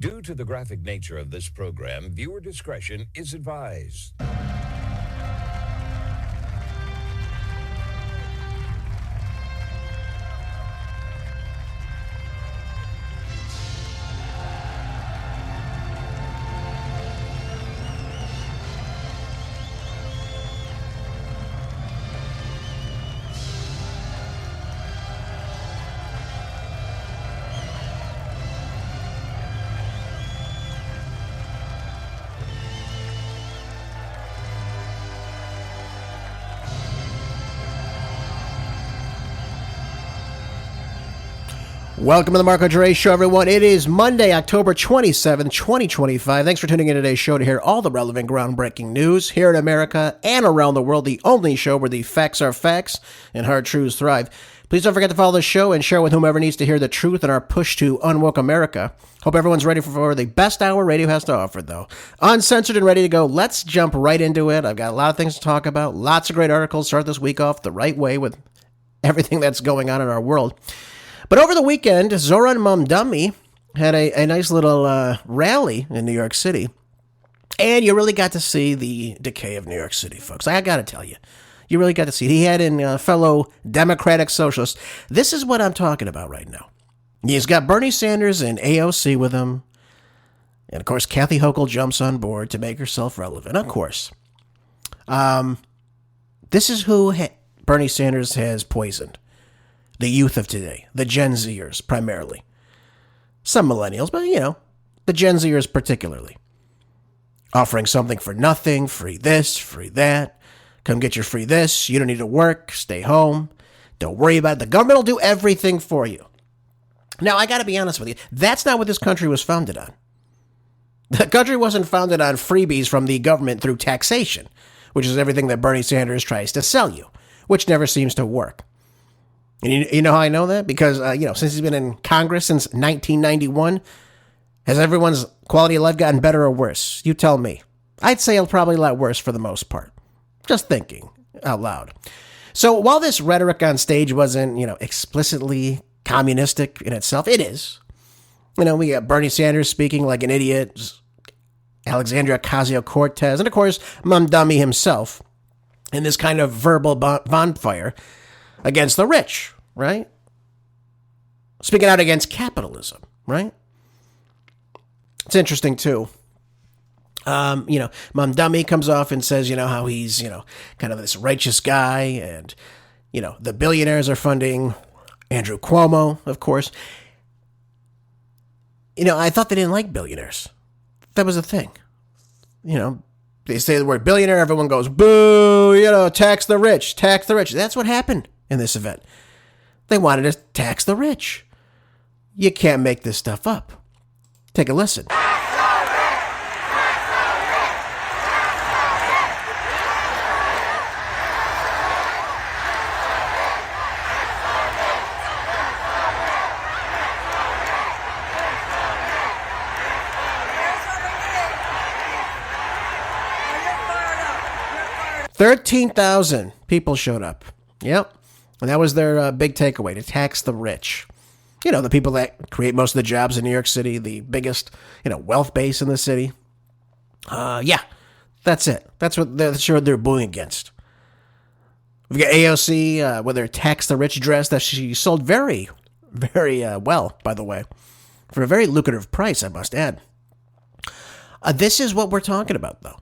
Due to the graphic nature of this program, viewer discretion is advised. Welcome to the Marco Dre Show, everyone. It is Monday, October 27th, 2025. Thanks for tuning in to today's show to hear all the relevant, groundbreaking news here in America and around the world. The only show where the facts are facts and hard truths thrive. Please don't forget to follow the show and share with whomever needs to hear the truth in our push to unwoke America. Hope everyone's ready for the best hour radio has to offer, though. Uncensored and ready to go. Let's jump right into it. I've got a lot of things to talk about. Lots of great articles. Start this week off the right way with everything that's going on in our world. But over the weekend, Zohran Mamdani had a nice little rally in New York City. And you really got to see the decay of New York City, folks. I got to tell you. You really got to see it. He had in fellow Democratic socialists. This is what I'm talking about right now. He's got Bernie Sanders and AOC with him. And, of course, Kathy Hochul jumps on board to make herself relevant. Of course. This is who Bernie Sanders has poisoned. The youth of today, the Gen Zers primarily. Some millennials, but the Gen Zers particularly. Offering something for nothing, free this, free that. Come get your free this, you don't need to work, stay home. Don't worry about it, the government will do everything for you. Now, I gotta be honest with you, that's not what this country was founded on. The country wasn't founded on freebies from the government through taxation, which is everything that Bernie Sanders tries to sell you, which never seems to work. And you know how I know that? Because, since he's been in Congress since 1991, has everyone's quality of life gotten better or worse? You tell me. I'd say probably a lot worse for the most part. Just thinking out loud. So while this rhetoric on stage wasn't, explicitly communistic in itself, it is. We got Bernie Sanders speaking like an idiot, Alexandria Ocasio-Cortez, and of course, Mamdani himself in this kind of verbal bonfire against the rich, right? Speaking out against capitalism, right? It's interesting, too. Mamdani comes off and says, how he's, kind of this righteous guy. And, the billionaires are funding Andrew Cuomo, of course. I thought they didn't like billionaires. That was the thing. They say the word billionaire, everyone goes, boo, tax the rich, tax the rich. That's what happened in this event. They wanted to tax the rich. You can't make this stuff up. Take a listen. Tax the rich. 13,000 people showed up. Yep. And that was their big takeaway, to tax the rich. The people that create most of the jobs in New York City, the biggest, wealth base in the city. That's it. That's what they're booing against. We've got AOC with her tax the rich dress that she sold very, very well, by the way, for a very lucrative price, I must add. This is what we're talking about, though.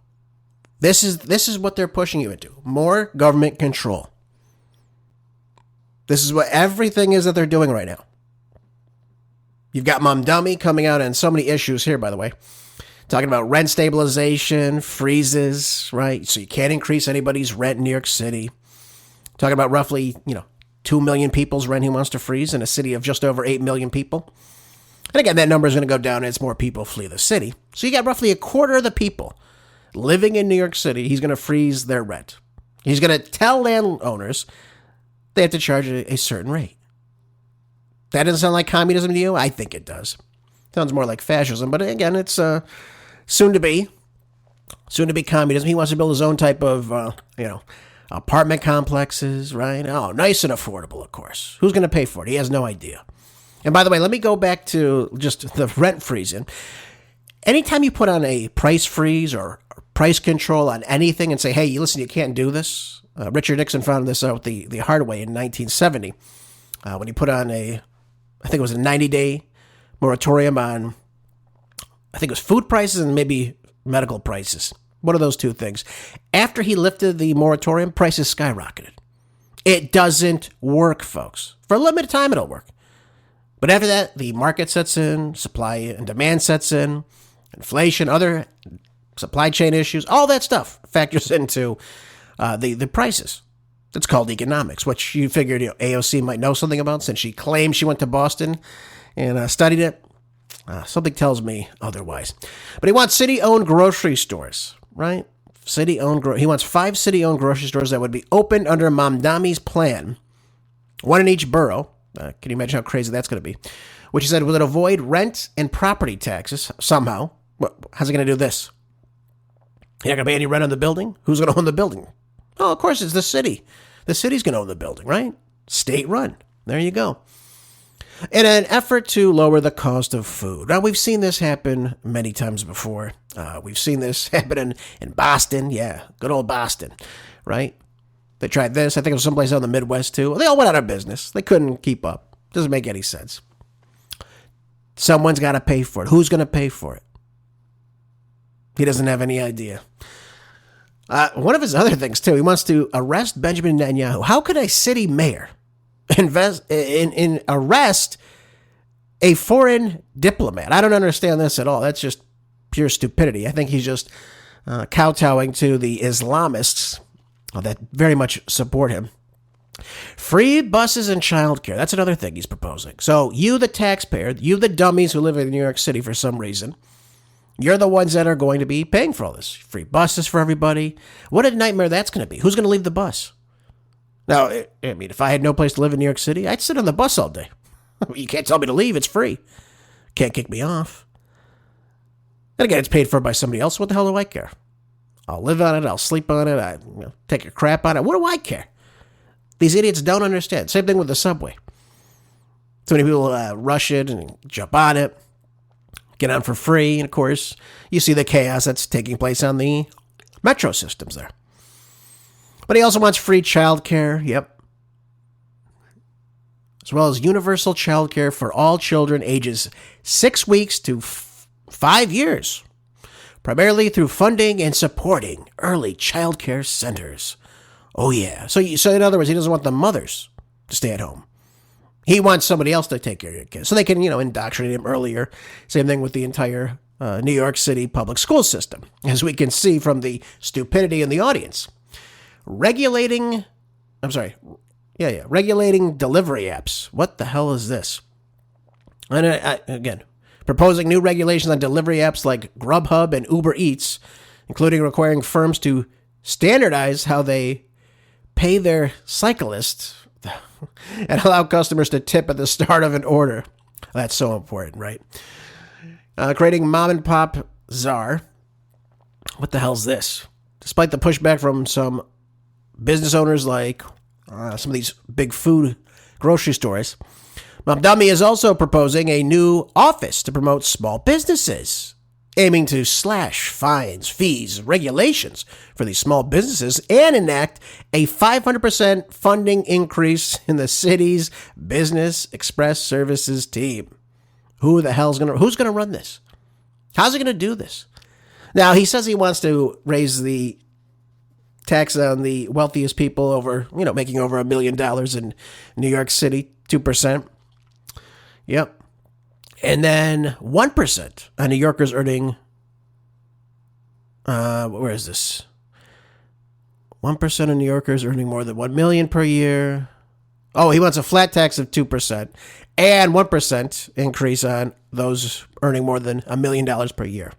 This is what they're pushing you into. More government control. This is what everything is that they're doing right now. You've got Mamdani coming out on so many issues here, by the way. Talking about rent stabilization, freezes, right? So you can't increase anybody's rent in New York City. Talking about roughly, 2 million people's rent he wants to freeze in a city of just over 8 million people. And again, that number is going to go down as more people flee the city. So you got roughly a quarter of the people living in New York City. He's going to freeze their rent. He's going to tell landowners they have to charge a certain rate. That doesn't sound like communism to you? I think it does. Sounds more like fascism, but again, it's soon to be communism. He wants to build his own type of, apartment complexes, right? Oh, nice and affordable, of course. Who's going to pay for it? He has no idea. And by the way, let me go back to just the rent freezing. Anytime you put on a price freeze or price control on anything and say, hey, listen, you can't do this. Richard Nixon found this out the hard way in 1970 when he put on I think it was a 90-day moratorium on, I think it was food prices and maybe medical prices. One of those two things. After he lifted the moratorium, prices skyrocketed. It doesn't work, folks. For a limited time, it'll work. But after that, the market sets in, supply and demand sets in, inflation, other supply chain issues, all that stuff factors into the prices. It's called economics, which you figured AOC might know something about since she claimed she went to Boston and studied it. Something tells me otherwise. But he wants city-owned grocery stores, right? He wants 5 city-owned grocery stores that would be opened under Mamdani's plan, one in each borough. Can you imagine how crazy that's going to be? Which he said would avoid rent and property taxes somehow. How's he going to do this? You're not going to pay any rent on the building? Who's going to own the building? Oh, of course, it's the city. The city's going to own the building, right? State-run. There you go. In an effort to lower the cost of food. Now, we've seen this happen many times before. We've seen this happen in Boston. Yeah, good old Boston, right? They tried this. I think it was someplace out in the Midwest, too. They all went out of business. They couldn't keep up. Doesn't make any sense. Someone's got to pay for it. Who's going to pay for it? He doesn't have any idea. One of his other things, too, he wants to arrest Benjamin Netanyahu. How could a city mayor arrest a foreign diplomat? I don't understand this at all. That's just pure stupidity. I think he's just kowtowing to the Islamists that very much support him. Free buses and childcare. That's another thing he's proposing. So you, the taxpayer, you, the dummies who live in New York City for some reason, you're the ones that are going to be paying for all this. Free buses for everybody. What a nightmare that's going to be. Who's going to leave the bus? Now, I mean, if I had no place to live in New York City, I'd sit on the bus all day. You can't tell me to leave. It's free. Can't kick me off. And again, it's paid for by somebody else. What the hell do I care? I'll live on it. I'll sleep on it. I take a crap on it. What do I care? These idiots don't understand. Same thing with the subway. So many people rush it and jump on it, get on for free. And of course, you see the chaos that's taking place on the metro systems there. But he also wants free childcare. Yep. As well as universal childcare for all children ages 6 weeks to 5 years. Primarily through funding and supporting early childcare centers. Oh, yeah. So in other words, he doesn't want the mothers to stay at home. He wants somebody else to take care of your kids so they can, indoctrinate him earlier. Same thing with the entire New York City public school system, as we can see from the stupidity in the audience. Regulating delivery apps. What the hell is this? And again, proposing new regulations on delivery apps like Grubhub and Uber Eats, including requiring firms to standardize how they pay their cyclists and allow customers to tip at the start of an order. That's so important, right? Creating mom and pop czar. What the hell's this? Despite the pushback from some business owners like some of these big food grocery stores, Mamdani is also proposing a new office to promote small businesses, aiming to slash fines, fees, regulations for these small businesses and enact a 500% funding increase in the city's business express services team. Who's going to run this? How's he going to do this? Now, he says he wants to raise the tax on the wealthiest people making over $1 million in New York City, 2%. Yep. And then 1% on New Yorkers earning, where is this? 1% of New Yorkers earning more than $1 million per year. Oh, he wants a flat tax of 2% and 1% increase on those earning more than $1 million per year.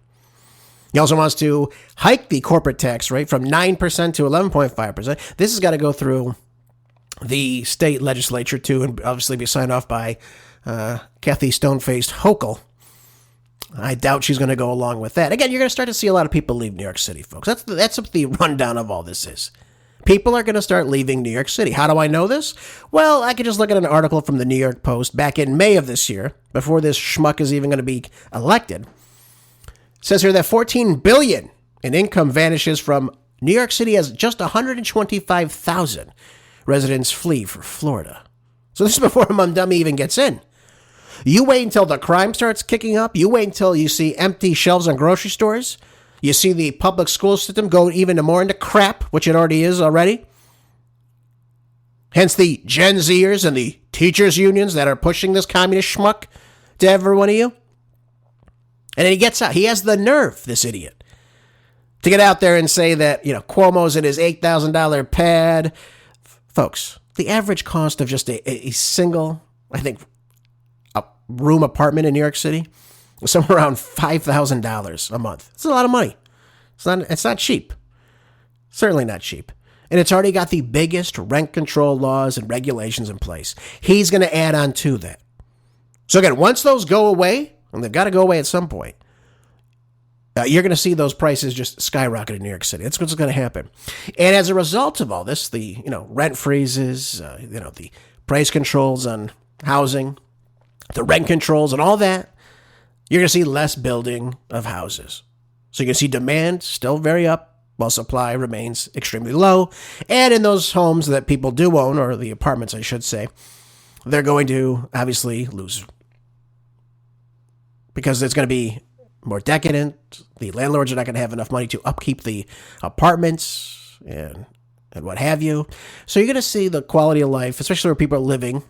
He also wants to hike the corporate tax rate from 9% to 11.5%. This has got to go through the state legislature, too, and obviously be signed off by Kathy Stone-Faced Hochul. I doubt she's going to go along with that. Again, you're going to start to see a lot of people leave New York City, folks. That's what the rundown of all this is. People are going to start leaving New York City. How do I know this? Well, I could just look at an article from the New York Post back in May of this year, before this schmuck is even going to be elected. It says here that $14 billion in income vanishes from New York City as just 125,000 residents flee for Florida. So this is before Mamdani even gets in. You wait until the crime starts kicking up. You wait until you see empty shelves in grocery stores. You see the public school system go even more into crap, which it already is already. Hence the Gen Zers and the teachers' unions that are pushing this communist schmuck to every one of you. And then he gets out. He has the nerve, this idiot, to get out there and say that, Cuomo's in his $8,000 pad. Folks, the average cost of just a single, I think, a room apartment in New York City was somewhere around $5,000 a month. It's a lot of money. It's not cheap. Certainly not cheap. And it's already got the biggest rent control laws and regulations in place. He's going to add on to that. So again, once those go away, and they've got to go away at some point, you're going to see those prices just skyrocket in New York City. That's what's going to happen. And as a result of all this, the rent freezes, the price controls on housing, the rent controls and all that, you're going to see less building of houses. So you can see demand still very up while supply remains extremely low. And in those homes that people do own, or the apartments, I should say, they're going to obviously lose because it's going to be more decadent. The landlords are not going to have enough money to upkeep the apartments and what have you. So you're going to see the quality of life, especially where people are living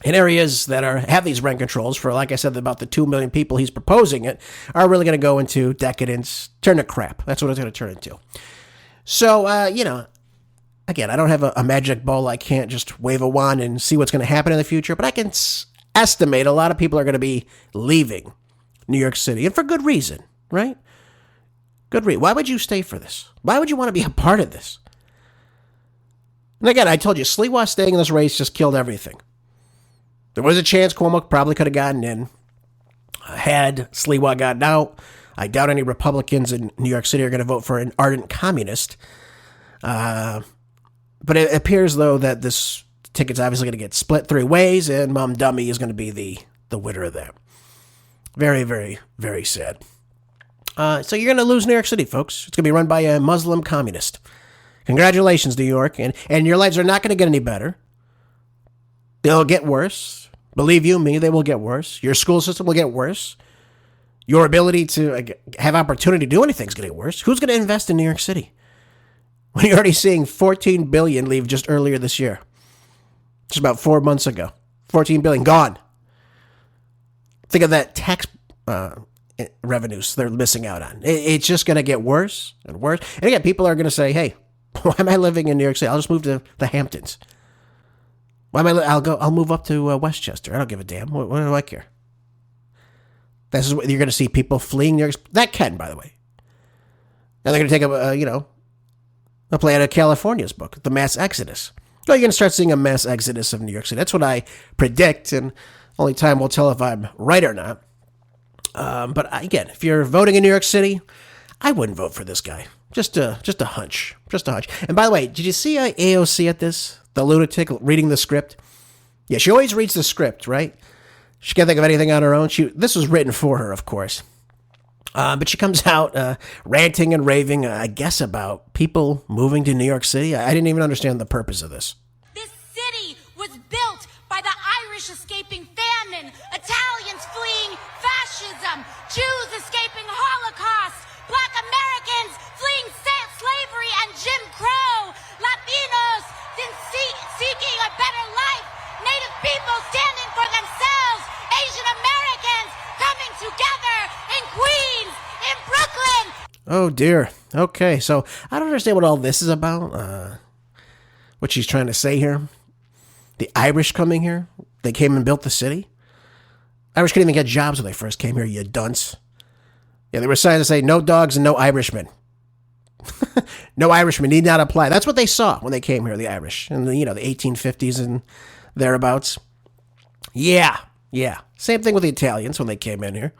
in areas that have these rent controls for, like I said, about the 2 million people he's proposing it, are really going to go into decadence, turn to crap. That's what it's going to turn into. So, again, I don't have a magic ball. I can't just wave a wand and see what's going to happen in the future, but I can estimate a lot of people are going to be leaving New York City, and for good reason, right? Good reason. Why would you stay for this? Why would you want to be a part of this? And again, I told you, Sliwa staying in this race just killed everything. There was a chance Cuomo probably could have gotten in had Sliwa gotten out. I doubt any Republicans in New York City are going to vote for an ardent communist. But it appears, though, that this ticket's obviously going to get split 3 ways, and Mamdani is going to be the winner of that. Very, very, very sad. So you're going to lose New York City, folks. It's going to be run by a Muslim communist. Congratulations, New York. And your lives are not going to get any better. They'll get worse. Believe you me, they will get worse. Your school system will get worse. Your ability to have opportunity to do anything is going to get worse. Who's going to invest in New York City when you're already seeing $14 billion leave just earlier this year? Just about 4 months ago. $14 billion gone. Think of that tax revenues they're missing out on. It's just going to get worse and worse. And again, people are going to say, hey, why am I living in New York City? I'll just move to the Hamptons. Why am I'll move up to Westchester. I don't give a damn. What do I care? This is what you're going to see, people fleeing New York. That can, by the way. And they're going to take a play out of California's book, The Mass Exodus. Well, you're going to start seeing a mass exodus of New York City. That's what I predict, and only time will tell if I'm right or not. But again, if you're voting in New York City, I wouldn't vote for this guy. Just a hunch. Just a hunch. And by the way, did you see AOC at this? The lunatic reading the script? Yeah, she always reads the script, right? She can't think of anything on her own. This was written for her, of course. But she comes out ranting and raving, I guess, about people moving to New York City. I didn't even understand the purpose of this. This city was built by the Irish escaping famine, Italians fleeing fascism, Jews escaping Holocaust, Black Americans fleeing slavery and Jim Crow, Latinos seeking a better life, Native people standing for themselves, Asian Americans coming together in Queens, in Brooklyn. Oh, dear. Okay, so I don't understand what all this is about. What she's trying to say here. The Irish coming here, they came and built the city. Irish couldn't even get jobs when they first came here, you dunce. Yeah, they were trying to say no dogs and no Irishmen. No Irishmen need not apply. That's what they saw when they came here, the Irish, in the 1850s and thereabouts. Yeah. Same thing with the Italians when they came in here.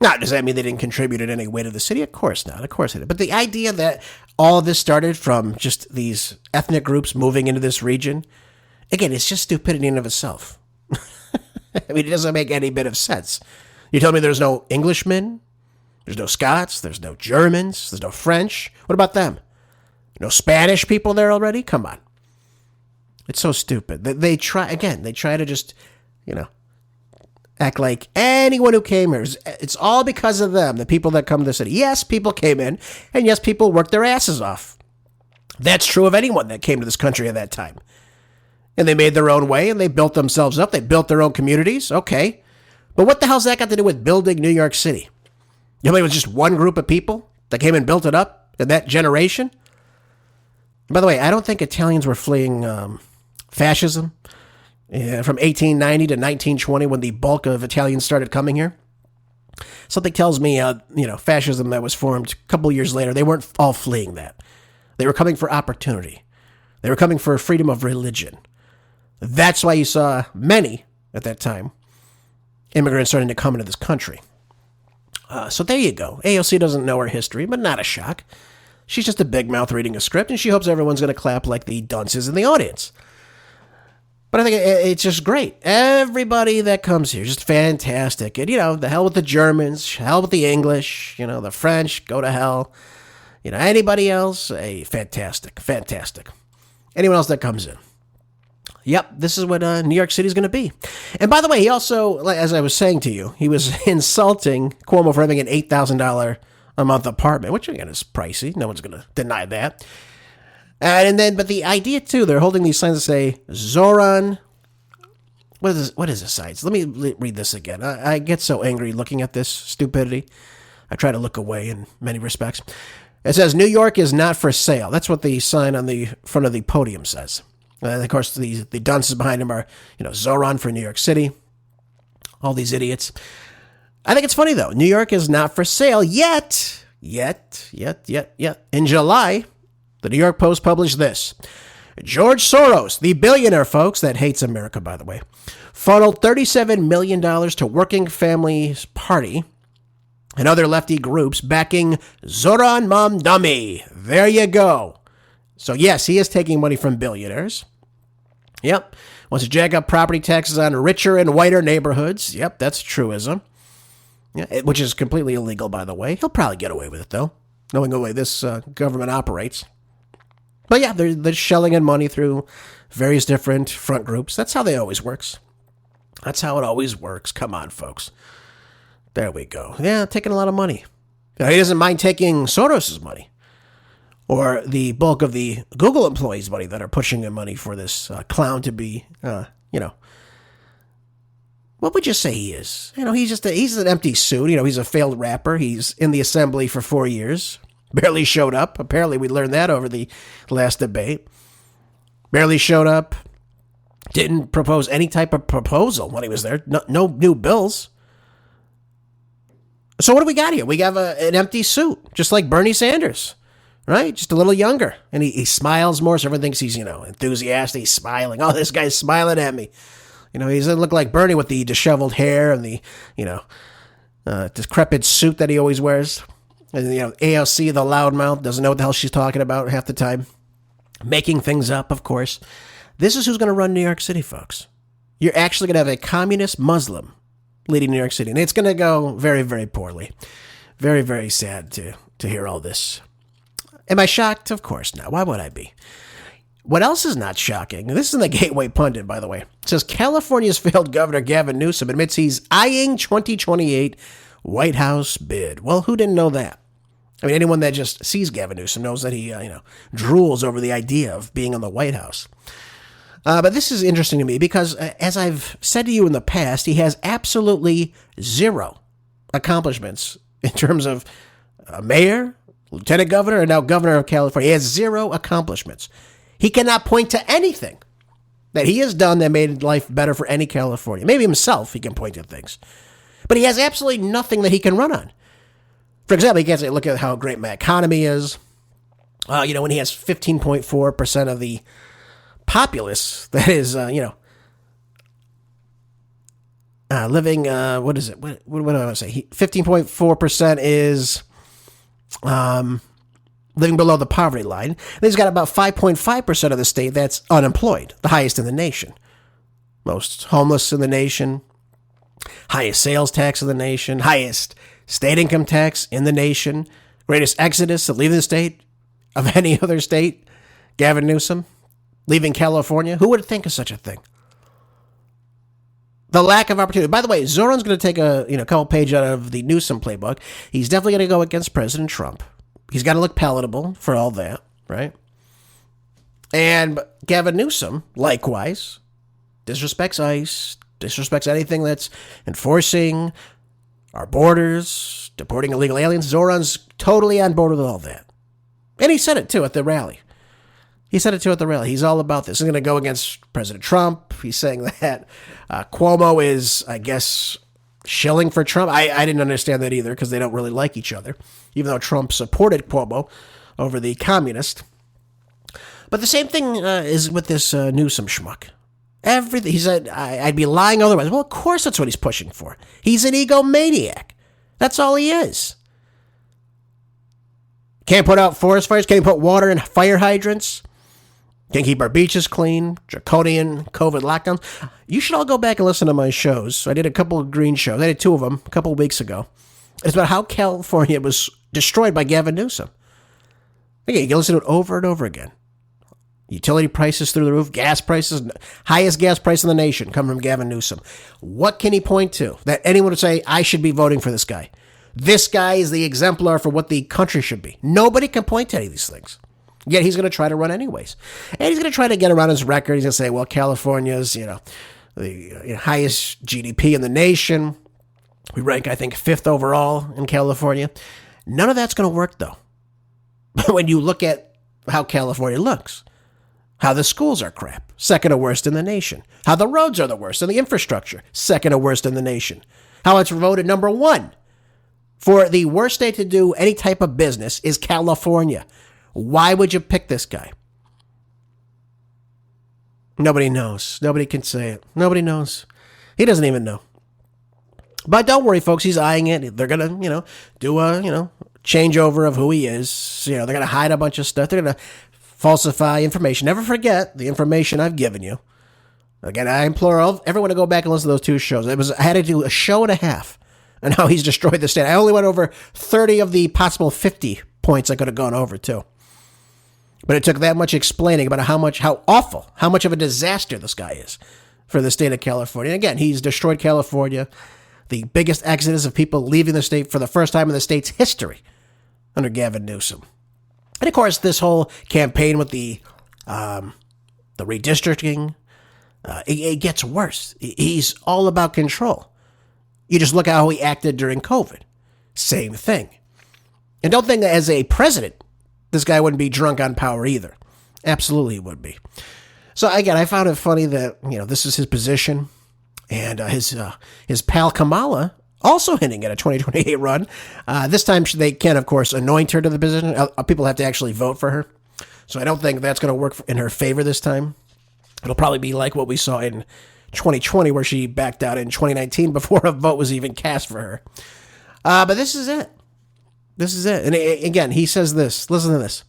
Now, does that mean they didn't contribute in any way to the city? Of course not. Of course they did. But the idea that all of this started from just these ethnic groups moving into this region, again, it's just stupidity in and of itself. I mean, it doesn't make any bit of sense. You tell me there's no Englishmen, there's no Scots, there's no Germans, there's no French. What about them? No Spanish people there already? Come on. It's so stupid. They try to just, act like anyone who came here, it's all because of them, the people that come to the city. Yes, people came in, and yes, people worked their asses off. That's true of anyone that came to this country at that time. And they made their own way, and they built themselves up. They built their own communities. Okay. But what the hell's that got to do with building New York City? You know, it was just one group of people that came and built it up in that generation? By the way, I don't think Italians were fleeing fascism from 1890 to 1920 when the bulk of Italians started coming here. Something tells me, fascism that was formed a couple years later, they weren't all fleeing that. They were coming for opportunity. They were coming for freedom of religion. That's why you saw many, at that time, immigrants starting to come into this country. So there you go. AOC doesn't know her history, but not a shock. She's just a big mouth reading a script, and she hopes everyone's going to clap like the dunces in the audience. But I think it's just great. Everybody that comes here, just fantastic. And, the hell with the Germans, hell with the English, the French, go to hell. Anybody else, fantastic. Anyone else that comes in. Yep, this is what New York City is going to be. And by the way, he also, as I was saying to you, he was insulting Cuomo for having an $8,000 a month apartment, which again is pricey. No one's going to deny that. But the idea too, they're holding these signs that say Zohran. What is the signs? Let me read this again. I get so angry looking at this stupidity. I try to look away in many respects. It says New York is not for sale. That's what the sign on the front of the podium says. And of course, the dunces behind him are, Zohran for New York City. All these idiots. I think it's funny, though. New York is not for sale yet. In July, the New York Post published this. George Soros, the billionaire, folks, that hates America, by the way, funneled $37 million to Working Families Party and other lefty groups backing Zohran Mamdani. There you go. So, yes, he is taking money from billionaires. Yep. Wants to jack up property taxes on richer and whiter neighborhoods. Yep, that's truism. Yeah, which is completely illegal, by the way. He'll probably get away with it, though, knowing the way this government operates. But, yeah, they're shelling in money through various different front groups. That's how they always works. That's how it always works. Come on, folks. There we go. Yeah, taking a lot of money. Now, he doesn't mind taking Soros's money. Or the bulk of the Google employees' money that are pushing in money for this clown to be, what would you say he is? He's an empty suit. He's a failed rapper. He's in the assembly for 4 years. Barely showed up. Apparently, we learned that over the last debate. Barely showed up. Didn't propose any type of proposal when he was there. No new bills. So what do we got here? We have an empty suit, just like Bernie Sanders. Right? Just a little younger. And he smiles more, so everyone thinks he's, enthusiastic. He's smiling. Oh, this guy's smiling at me. He doesn't look like Bernie with the disheveled hair and the, decrepit suit that he always wears. And, AOC, the loudmouth, doesn't know what the hell she's talking about half the time. Making things up, of course. This is who's going to run New York City, folks. You're actually going to have a communist Muslim leading New York City. And it's going to go very, very poorly. Very, very sad to hear all this. Am I shocked? Of course not. Why would I be? What else is not shocking? This is in the Gateway Pundit, by the way. It says California's failed Governor Gavin Newsom admits he's eyeing 2028 White House bid. Well, who didn't know that? I mean, anyone that just sees Gavin Newsom knows that he, drools over the idea of being in the White House. But this is interesting to me because, as I've said to you in the past, he has absolutely zero accomplishments in terms of mayor, lieutenant governor, and now governor of California. He has zero accomplishments. He cannot point to anything that he has done that made life better for any Californian. Maybe himself, he can point to things. But he has absolutely nothing that he can run on. For example, he can't say, look at how great my economy is. When he has 15.4% of the populace that is, living, what is it? What do I want to say? 15.4% is living below the poverty line. And he's got about 5.5% of the state that's unemployed, the highest in the nation. Most homeless in the nation, highest sales tax in the nation, highest state income tax in the nation, greatest exodus of leaving the state of any other state, Gavin Newsom, leaving California. Who would think of such a thing? The lack of opportunity. By the way, Zoran's going to take a couple page out of the Newsom playbook. He's definitely going to go against President Trump. He's got to look palatable for all that, right? And Gavin Newsom, likewise, disrespects ICE, disrespects anything that's enforcing our borders, deporting illegal aliens. Zoran's totally on board with all that. And he said it, too, at the rally. He's all about this. He's going to go against President Trump. He's saying that Cuomo is, I guess, shilling for Trump. I didn't understand that either because they don't really like each other, even though Trump supported Cuomo over the communist. But the same thing is with this Newsom schmuck. Everything he said, I'd be lying otherwise. Well, of course that's what he's pushing for. He's an egomaniac. That's all he is. Can't put out forest fires. Can't put water in fire hydrants. Can't keep our beaches clean. Draconian COVID lockdowns. You should all go back and listen to my shows. I did a couple of green shows. I did 2 of them a couple of weeks ago. It's about how California was destroyed by Gavin Newsom. Okay, you can listen to it over and over again. Utility prices through the roof, gas prices, highest gas price in the nation come from Gavin Newsom. What can he point to that anyone would say, I should be voting for this guy? This guy is the exemplar for what the country should be. Nobody can point to any of these things. Yet he's going to try to run anyways. And he's going to try to get around his record. He's going to say, well, California's, the highest GDP in the nation. We rank, I think, 5th overall in California. None of that's going to work, though. When you look at how California looks, how the schools are crap, 2nd to worst in the nation. How the roads are the worst and the infrastructure, 2nd to worst in the nation. How it's voted number 1 for the worst state to do any type of business is California. Why would you pick this guy? Nobody knows. Nobody can say it. Nobody knows. He doesn't even know. But don't worry, folks. He's eyeing it. They're going to, do a, changeover of who he is. They're going to hide a bunch of stuff. They're going to falsify information. Never forget the information I've given you. Again, I implore everyone to go back and listen to those 2 shows. I had to do a show and a half on how he's destroyed the state. I only went over 30 of the possible 50 points I could have gone over, too. But it took that much explaining about how much of a disaster this guy is for the state of California. And again, he's destroyed California, the biggest exodus of people leaving the state for the first time in the state's history under Gavin Newsom. And of course, this whole campaign with the redistricting, it gets worse. He's all about control. You just look at how he acted during COVID. Same thing. And don't think that as a president, this guy wouldn't be drunk on power either. Absolutely he would be. So again, I found it funny that, this is his position. And his pal Kamala also hinting at a 2028 run. This time they can, of course, anoint her to the position. People have to actually vote for her. So I don't think that's going to work in her favor this time. It'll probably be like what we saw in 2020 where she backed out in 2019 before a vote was even cast for her. But this is it. This is it. And again, he says this. Listen to this.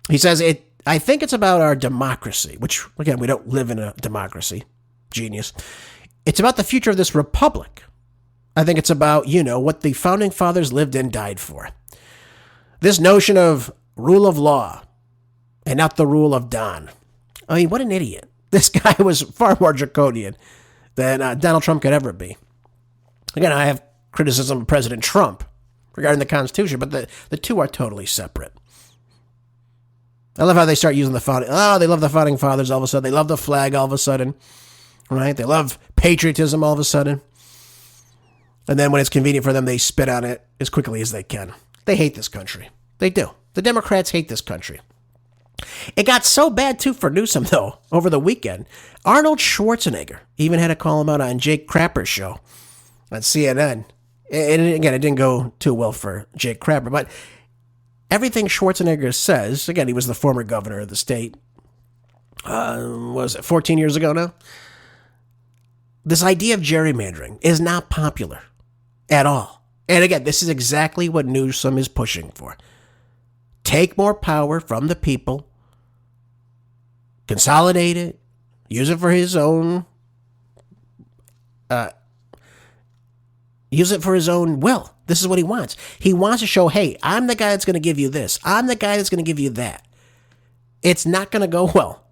He says, I think it's about our democracy, which, again, we don't live in a democracy. Genius. It's about the future of this republic. I think it's about, what the founding fathers lived and died for. This notion of rule of law and not the rule of Don. I mean, what an idiot. This guy was far more draconian than Donald Trump could ever be. Again, I have criticism of President Trump regarding the Constitution, but the 2 are totally separate. I love how they start using the founding. Oh, they love the founding fathers all of a sudden. They love the flag all of a sudden. Right? They love patriotism all of a sudden. And then when it's convenient for them, they spit on it as quickly as they can. They hate this country. They do. The Democrats hate this country. It got so bad, too, for Newsom, though, over the weekend. Arnold Schwarzenegger even had to call him out on Jake Crapper's show on CNN. And again, it didn't go too well for Jake Crapper, but everything Schwarzenegger says, again, he was the former governor of the state, was it 14 years ago now? this idea of gerrymandering is not popular at all. And again, this is exactly what Newsom is pushing for. Take more power from the people, consolidate it, use it for his own will. This is what he wants. He wants to show, hey, I'm the guy that's going to give you this. I'm the guy that's going to give you that. It's not going to go well.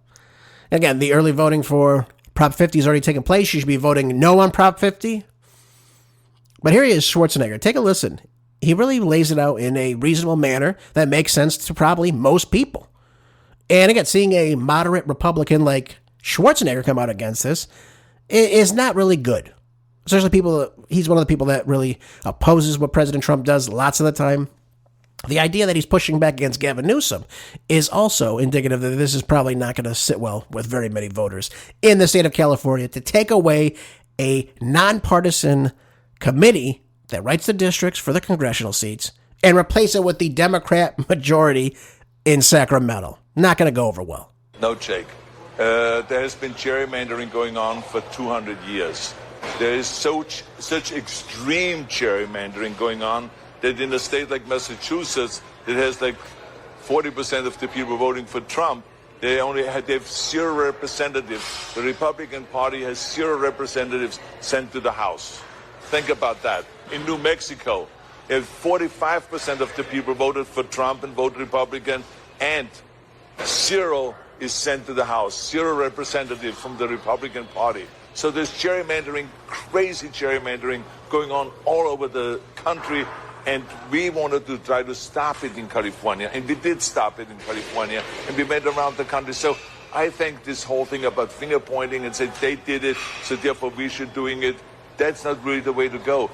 Again, the early voting for Prop 50 has already taken place. You should be voting no on Prop 50. But here he is, Schwarzenegger. Take a listen. He really lays it out in a reasonable manner that makes sense to probably most people. And again, seeing a moderate Republican like Schwarzenegger come out against this is not really good. Especially he's one of the people that really opposes what President Trump does lots of the time. The idea that he's pushing back against Gavin Newsom is also indicative that this is probably not going to sit well with very many voters in the state of California to take away a nonpartisan committee that writes the districts for the congressional seats and replace it with the Democrat majority in Sacramento. Not going to go over well. No, Jake. There has been gerrymandering going on for 200 years. There is such extreme gerrymandering going on that in a state like Massachusetts, that has like 40% of the people voting for Trump, they have 0 representatives. The Republican Party has 0 representatives sent to the House. Think about that. In New Mexico, if 45% of the people voted for Trump and voted Republican, and 0 is sent to the House, 0 representatives from the Republican Party. So there's gerrymandering, crazy gerrymandering going on all over the country. And we wanted to try to stop it in California. And we did stop it in California. And we went around the country. So I think this whole thing about finger pointing and say they did it, so therefore we should doing it, that's not really the way to go.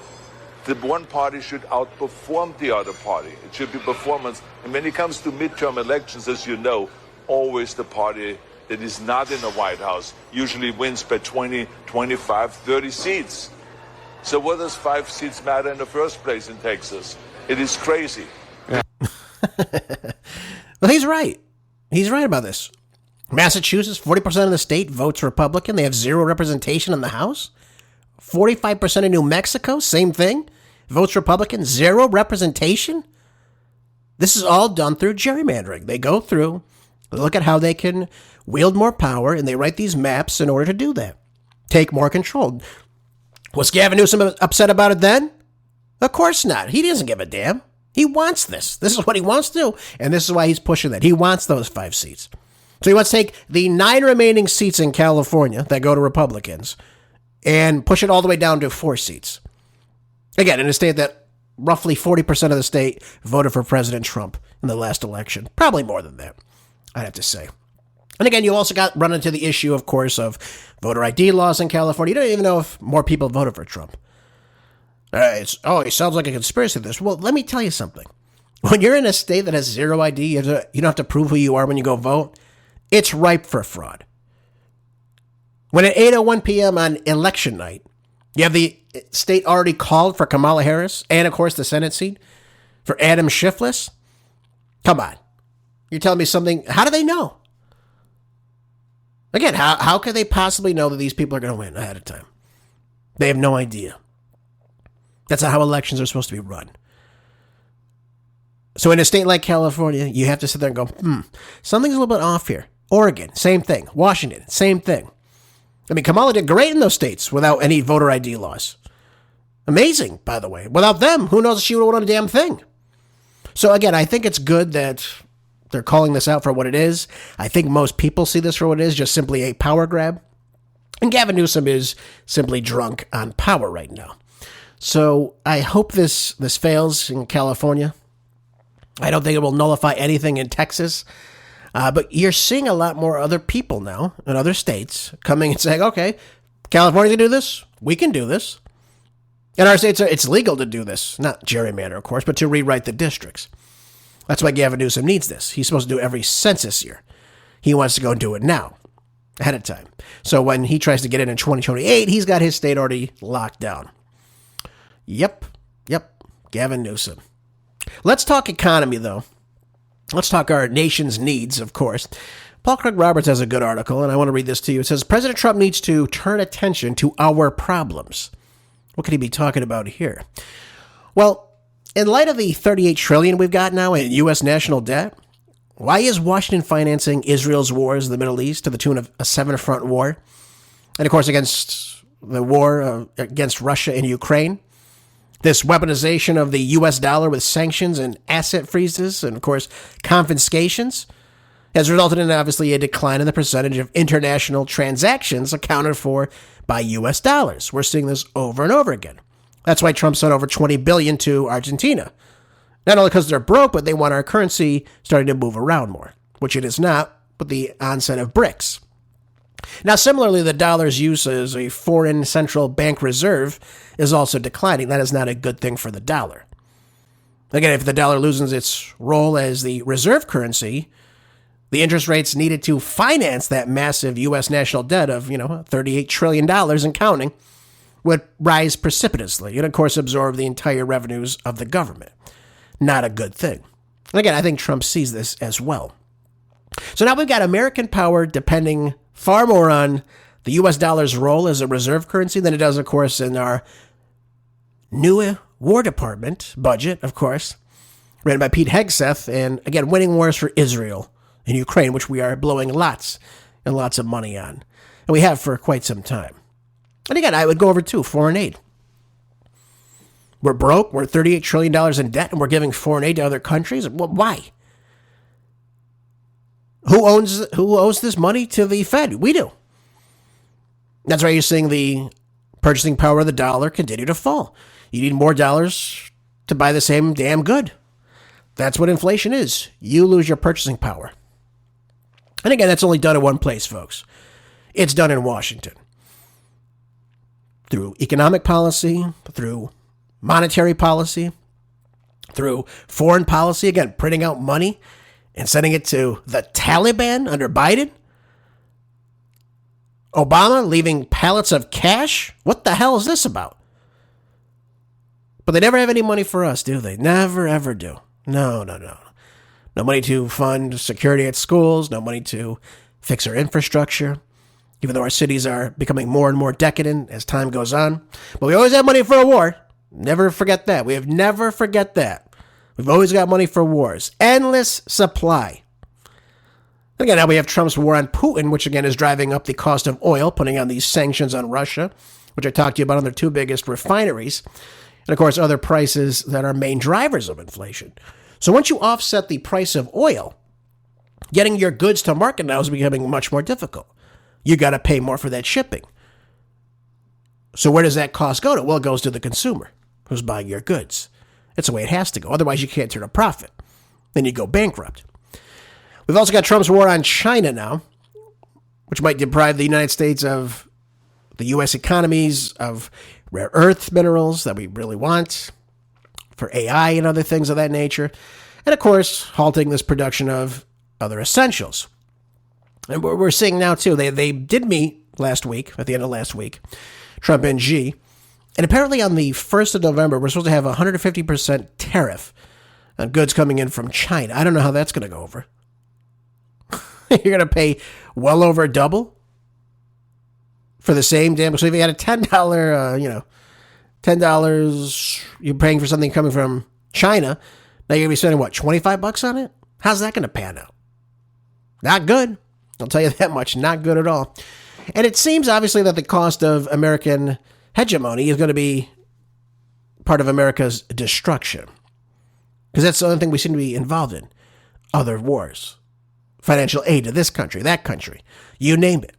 The one party should outperform the other party. It should be performance. And when it comes to midterm elections, as you know, always the party that is not in the White House usually wins by 20, 25, 30 seats. So what does 5 seats matter in the first place in Texas? It is crazy. Yeah. Well, he's right. He's right about this. Massachusetts, 40% of the state votes Republican. They have 0 representation in the House. 45% of New Mexico, same thing. Votes Republican, 0 representation. This is all done through gerrymandering. They go through, look at how they can wield more power, and they write these maps in order to do that. Take more control. Was Gavin Newsom upset about it then? Of course not. He doesn't give a damn. He wants this. This is what he wants to do, and this is why he's pushing that. He wants those 5 seats. So he wants to take the 9 remaining seats in California that go to Republicans and push it all the way down to 4 seats. Again, in a state that roughly 40% of the state voted for President Trump in the last election. Probably more than that, I'd have to say. And again, you also run into the issue, of course, of voter ID laws in California. You don't even know if more people voted for Trump. It sounds like a conspiracy theorist. Well, let me tell you something. When you're in a state that has 0 ID, you don't have to prove who you are when you go vote. It's ripe for fraud. When at 8:01 p.m. on election night, you have the state already called for Kamala Harris and, of course, the Senate seat for Adam Schiff. Come on. You're telling me something. How do they know? Again, how could they possibly know that these people are going to win ahead of time? They have no idea. That's not how elections are supposed to be run. So in a state like California, you have to sit there and go, something's a little bit off here. Oregon, same thing. Washington, same thing. I mean, Kamala did great in those states without any voter ID laws. Amazing, by the way. Without them, who knows if she would have won a damn thing. So again, I think it's good that they're calling this out for what it is. I think most people see this for what it is, just simply a power grab. And Gavin Newsom is simply drunk on power right now. So I hope this fails in California. I don't think it will nullify anything in Texas. But you're seeing a lot more other people now in other states coming and saying, okay, California can do this. We can do this. In our states, it's legal to do this. Not gerrymander, of course, but to rewrite the districts. That's why Gavin Newsom needs this. He's supposed to do it every census year. He wants to go and do it now, ahead of time. So when he tries to get in 2028, he's got his state already locked down. Yep, Gavin Newsom. Let's talk economy, though. Let's talk our nation's needs, of course. Paul Craig Roberts has a good article, and I want to read this to you. It says, President Trump needs to turn attention to our problems. What could he be talking about here? Well, in light of the $38 trillion we've got now in U.S. national debt, why is Washington financing Israel's wars in the Middle East to the tune of a 7-front war? And, of course, against the war against Russia and Ukraine. This weaponization of the U.S. dollar with sanctions and asset freezes and, of course, confiscations has resulted in, obviously, a decline in the percentage of international transactions accounted for by U.S. dollars. We're seeing this over and over again. That's why Trump sent over $20 billion to Argentina. Not only because they're broke, but they want our currency starting to move around more, which it is not with the onset of BRICS. Now, similarly, the dollar's use as a foreign central bank reserve is also declining. That is not a good thing for the dollar. Again, if the dollar loses its role as the reserve currency, the interest rates needed to finance that massive U.S. national debt of, $38 trillion and counting would rise precipitously and, of course, absorb the entire revenues of the government. Not a good thing. And again, I think Trump sees this as well. So now we've got American power depending far more on the U.S. dollar's role as a reserve currency than it does, of course, in our new War Department budget, of course, ran by Pete Hegseth, and again, winning wars for Israel and Ukraine, which we are blowing lots and lots of money on. And we have for quite some time. And again, I would go over to foreign aid. We're broke, we're $38 trillion in debt, and we're giving foreign aid to other countries? Well, why? Who owes this money to the Fed? We do. That's why you're seeing the purchasing power of the dollar continue to fall. You need more dollars to buy the same damn good. That's what inflation is. You lose your purchasing power. And again, that's only done in one place, folks. It's done in Washington. Through economic policy, through monetary policy, through foreign policy, again, printing out money and sending it to the Taliban under Biden. Obama leaving pallets of cash. What the hell is this about? But they never have any money for us, do they? Never, ever do. No. No money to fund security at schools. No money to fix our infrastructure. Even though our cities are becoming more and more decadent as time goes on. But we always have money for a war. Never forget that. We have never forget that. We've always got money for wars. Endless supply. Again, now we have Trump's war on Putin, which again is driving up the cost of oil, putting on these sanctions on Russia, which I talked to you about on their two biggest refineries. And of course, other prices that are main drivers of inflation. So once you offset the price of oil, getting your goods to market now is becoming much more difficult. You got to pay more for that shipping. So where does that cost go to? Well, it goes to the consumer who's buying your goods. It's the way it has to go. Otherwise, you can't turn a profit. Then you go bankrupt. We've also got Trump's war on China now, which might deprive the United States of the U.S. economies of rare earth minerals that we really want for AI and other things of that nature. And, of course, halting this production of other essentials. And we're seeing now, too, they did meet last week, at the end of last week, Trump and Xi. And apparently on the 1st of November, we're supposed to have a 150% tariff on goods coming in from China. I don't know how that's going to go over. You're going to pay well over double for the same damn. So if you had a $10, $10 you're paying for something coming from China, now you're going to be spending, what, $25 on it? How's that going to pan out? Not good. I'll tell you that much. Not good at all. And it seems, obviously, that the cost of American hegemony is going to be part of America's destruction. Because that's the only thing we seem to be involved in. Other wars. Financial aid to this country, that country. You name it.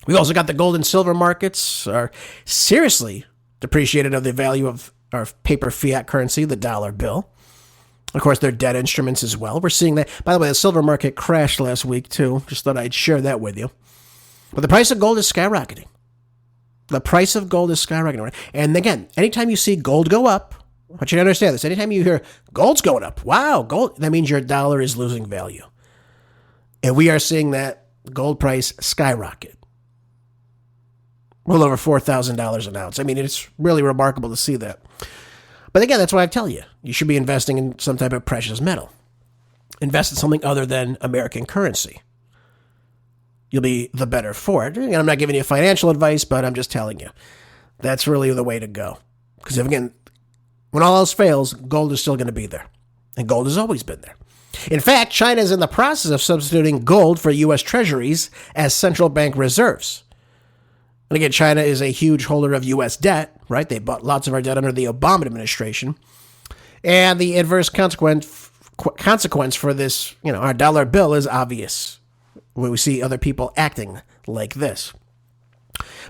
We've also got the gold and silver markets are seriously depreciated of the value of our paper fiat currency, the dollar bill. Of course, their debt instruments as well. We're seeing that. By the way, the silver market crashed last week, too. Just thought I'd share that with you. But the price of gold is skyrocketing. The price of gold is skyrocketing. And again, anytime you see gold go up, I want you to understand this. Anytime you hear gold's going up, wow, gold, that means your dollar is losing value. And we are seeing that gold price skyrocket. Well over $4,000 an ounce. I mean, it's really remarkable to see that. But again, that's why I tell you, you should be investing in some type of precious metal. Invest in something other than American currency. you'll be the better for it. And I'm not giving you financial advice, but I'm just telling you that's really the way to go. Because again, when all else fails, gold is still going to be there. And gold has always been there. In fact, China is in the process of substituting gold for U.S. treasuries as central bank reserves. And again, China is a huge holder of U.S. debt, right? They bought lots of our debt under the Obama administration. And the adverse consequence for this, our dollar bill is obvious when we see other people acting like this.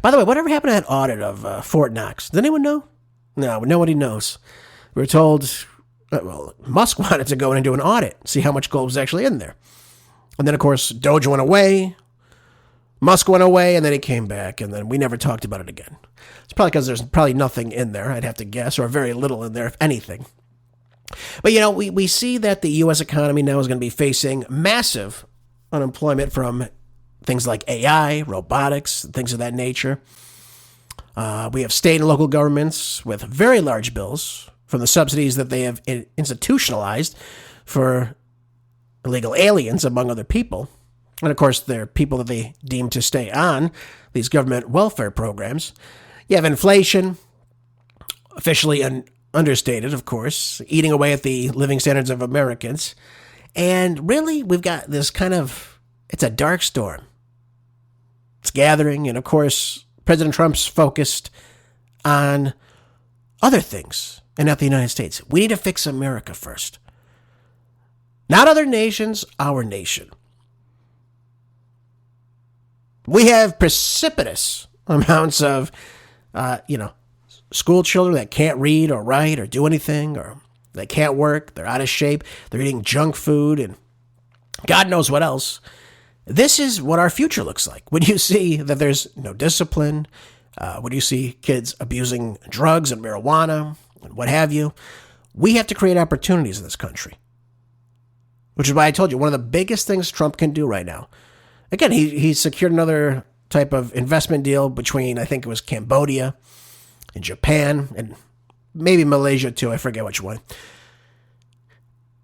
By the way, whatever happened to that audit of Fort Knox? Does anyone know? No, nobody knows. We were told, Musk wanted to go in and do an audit, see how much gold was actually in there. And then, of course, Doge went away. Musk went away, and then he came back, and then we never talked about it again. It's probably because there's probably nothing in there, I'd have to guess, or very little in there, if anything. But, we see that the U.S. economy now is going to be facing massive unemployment from things like AI, robotics, things of that nature. We have state and local governments with very large bills from the subsidies that they have institutionalized for illegal aliens, among other people. And, of course, they're people that they deem to stay on these government welfare programs. You have inflation, officially understated, of course, eating away at the living standards of Americans. And really, we've got this it's a dark storm. It's gathering. And, of course, President Trump's focused on other things and not the United States. We need to fix America first. Not other nations, our nation. We have precipitous amounts of, school children that can't read or write or do anything, or they can't work, they're out of shape, they're eating junk food, and God knows what else. This is what our future looks like. When you see that there's no discipline, when you see kids abusing drugs and marijuana and what have you, we have to create opportunities in this country. Which is why I told you, one of the biggest things Trump can do right now. Again, he secured another type of investment deal between, I think it was Cambodia and Japan and maybe Malaysia too. I forget which one.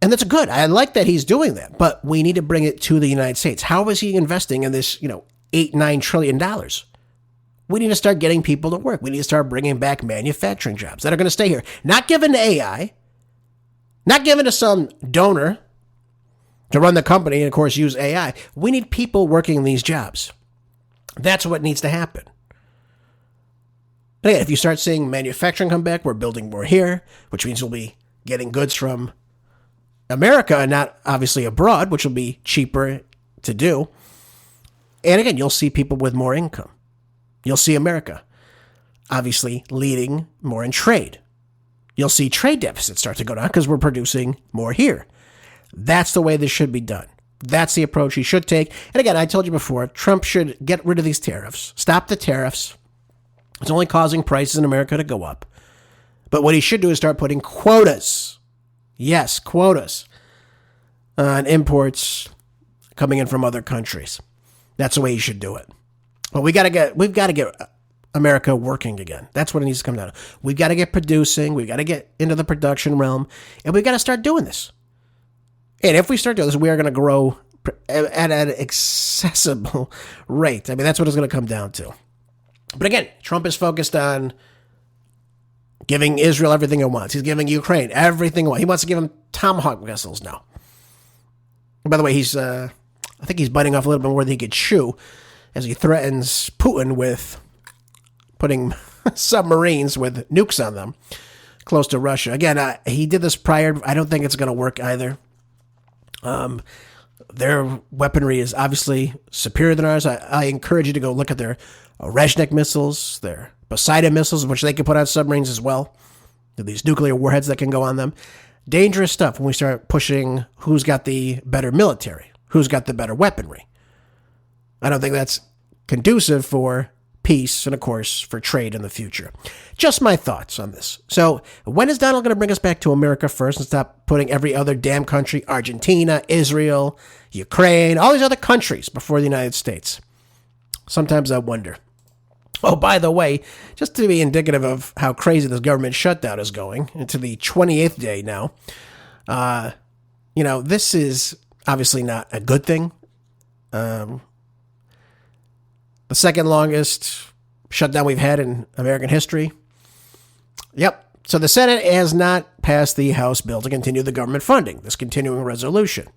And that's good. I like that he's doing that, but we need to bring it to the United States. How is he investing in this, $8-9 trillion? We need to start getting people to work. We need to start bringing back manufacturing jobs that are going to stay here. Not given to AI, not given to some donor to run the company and, of course, use AI. We need people working these jobs. That's what needs to happen. And again, if you start seeing manufacturing come back, we're building more here, which means we'll be getting goods from America and not obviously abroad, which will be cheaper to do. And again, you'll see people with more income. You'll see America obviously leading more in trade. You'll see trade deficits start to go down because we're producing more here. That's the way this should be done. That's the approach he should take. And again, I told you before, Trump should get rid of these tariffs. Stop the tariffs. It's only causing prices in America to go up. But what he should do is start putting quotas. Yes, quotas on imports coming in from other countries. That's the way he should do it. But we've got to get America working again. That's what it needs to come down to. We've got to get producing. We've got to get into the production realm. And we've got to start doing this. And if we start doing this, we are going to grow at an accessible rate. I mean, that's what it's going to come down to. But again, Trump is focused on giving Israel everything it wants. He's giving Ukraine everything it wants. He wants to give them Tomahawk missiles now. And by the way, I think he's biting off a little bit more than he could chew as he threatens Putin with putting submarines with nukes on them close to Russia. Again, he did this prior. I don't think it's going to work either. Their weaponry is obviously superior than ours. I encourage you to go look at their Rezhnik missiles, their Poseidon missiles, which they can put on submarines as well. These nuclear warheads that can go on them. Dangerous stuff when we start pushing who's got the better military, who's got the better weaponry. I don't think that's conducive for peace and, of course, for trade in the future. Just my thoughts on this. So when is Donald going to bring us back to America first and stop putting every other damn country, Argentina, Israel, Ukraine, all these other countries before the United States? Sometimes I wonder. Oh, by the way, just to be indicative of how crazy this government shutdown is going, into the 28th day now, this is obviously not a good thing. The second longest shutdown we've had in American history. Yep. So the Senate has not passed the House bill to continue the government funding, this continuing resolution.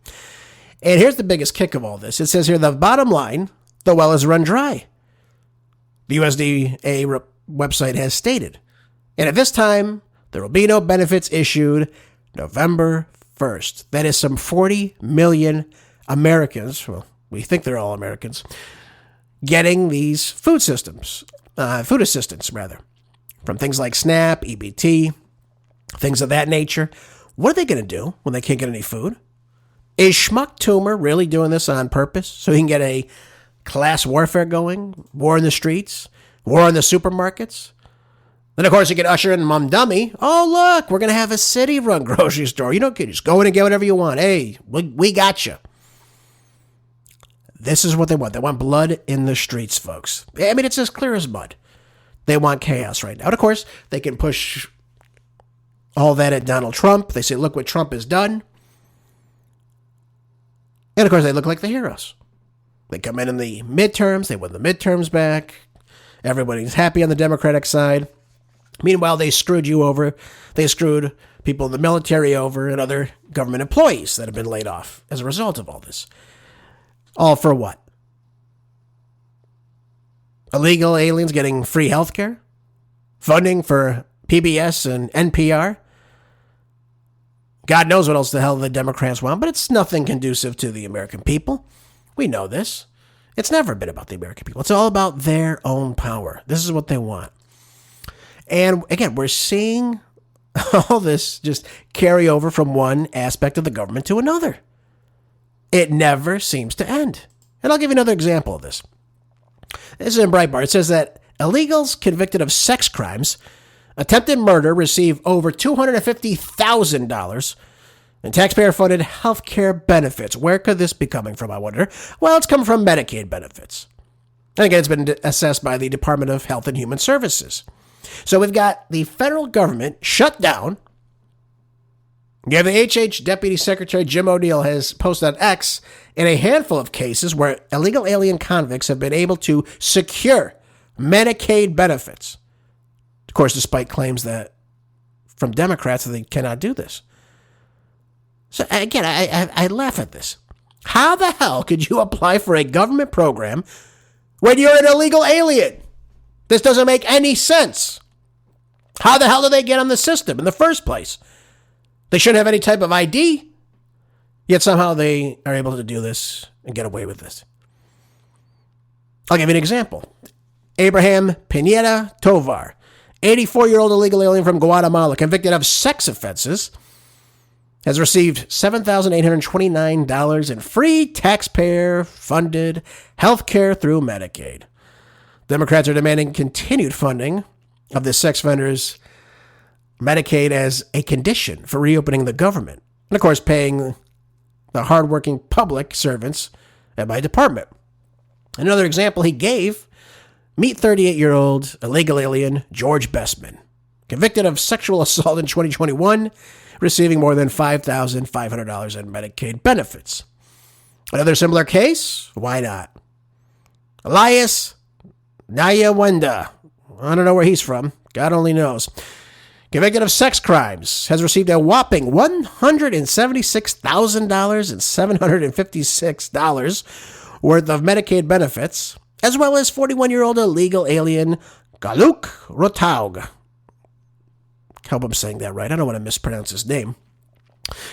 And here's the biggest kick of all this. It says here, the bottom line, the well is run dry. The USDA website has stated. And at this time, there will be no benefits issued November 1st. That is some 40 million Americans, well, we think they're all Americans, getting these food assistance, from things like SNAP, EBT, things of that nature. What are they going to do when they can't get any food? Is Schmuck Toomer really doing this on purpose so he can get a class warfare going? War in the streets? War in the supermarkets? Then, of course, you get usher in Mamdani. Oh, look, we're going to have a city-run grocery store. You don't just go in and get whatever you want. Hey, we got you. This is what they want. They want blood in the streets, folks. I mean, it's as clear as mud. They want chaos right now. And, of course, they can push all that at Donald Trump. They say, look what Trump has done. And, of course, they look like the heroes. They come in the midterms. They win the midterms back. Everybody's happy on the Democratic side. Meanwhile, they screwed you over. They screwed people in the military over and other government employees that have been laid off as a result of all this. All for what? Illegal aliens getting free health care? Funding for PBS and NPR? God knows what else the hell the Democrats want, but it's nothing conducive to the American people. We know this. It's never been about the American people. It's all about their own power. This is what they want. And again, we're seeing all this just carry over from one aspect of the government to another. It never seems to end. And I'll give you another example of this. This is in Breitbart. It says that illegals convicted of sex crimes, attempted murder, receive over $250,000 in taxpayer-funded healthcare benefits. Where could this be coming from, I wonder? Well, it's coming from Medicaid benefits. And again, it's been assessed by the Department of Health and Human Services. So we've got the federal government shut down. You have the HH Deputy Secretary Jim O'Neill has posted on X in a handful of cases where illegal alien convicts have been able to secure Medicaid benefits. Of course, despite claims that from Democrats that they cannot do this. So again, I laugh at this. How the hell could you apply for a government program when you're an illegal alien? This doesn't make any sense. How the hell do they get on the system in the first place? They shouldn't have any type of ID, yet somehow they are able to do this and get away with this. I'll give you an example. Abraham Pineda Tovar, 84-year-old illegal alien from Guatemala, convicted of sex offenses, has received $7,829 in free taxpayer-funded health care through Medicaid. Democrats are demanding continued funding of the sex offenders' Medicaid as a condition for reopening the government. And, of course, paying the hardworking public servants at my department. Another example he gave, meet 38-year-old illegal alien George Bestman, convicted of sexual assault in 2021, receiving more than $5,500 in Medicaid benefits. Another similar case? Why not? Elias Nyawenda. I don't know where he's from. God only knows. Convicted of sex crimes, has received a whopping $176,000 and $756 worth of Medicaid benefits, as well as 41-year-old illegal alien Galuk Rotaug. Hope I'm saying that right. I don't want to mispronounce his name.